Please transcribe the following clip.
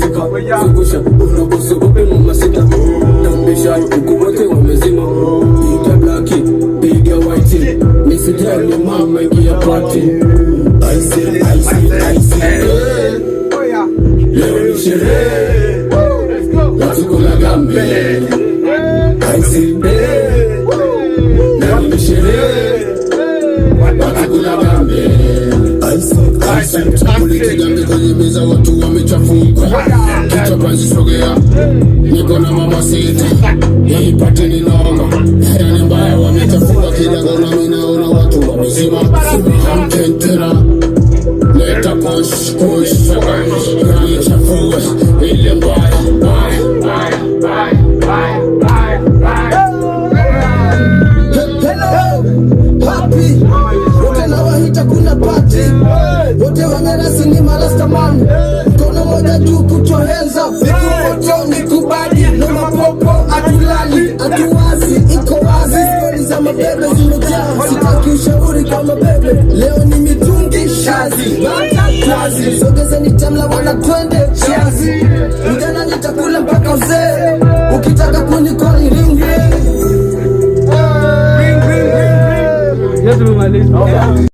zika zungusha unakosogope mama sita tambisha huku wote wamezima piga blaki piga white nisijali mama ingia party I see leo ni sherehe watu kula gambe I see leo ni sherehe watu kula gambe Kulete gambe kwenye meza watu wamechafuka kichwa panzi sogea niko na mama sita hii pati ni noma yani mbaya wamechafuka kidago na minaona watu wamezima hamkentera leta push yani chafue ile mbaya hello happy wote na wahita kuna party wote wangerasi ni malastaman mkono moja juu kutwa hands up vikumoto ni kubadi no mapopo atulali atuwazi iko wazi stori za mabebe zimejaa sitaki ushauri kwa mabebe leo ni mitungi shazi kazi sogezeni tamla wana twende chazi ujana nitakula mpaka uzee ukitaka kunikoni ring ring ring ring ring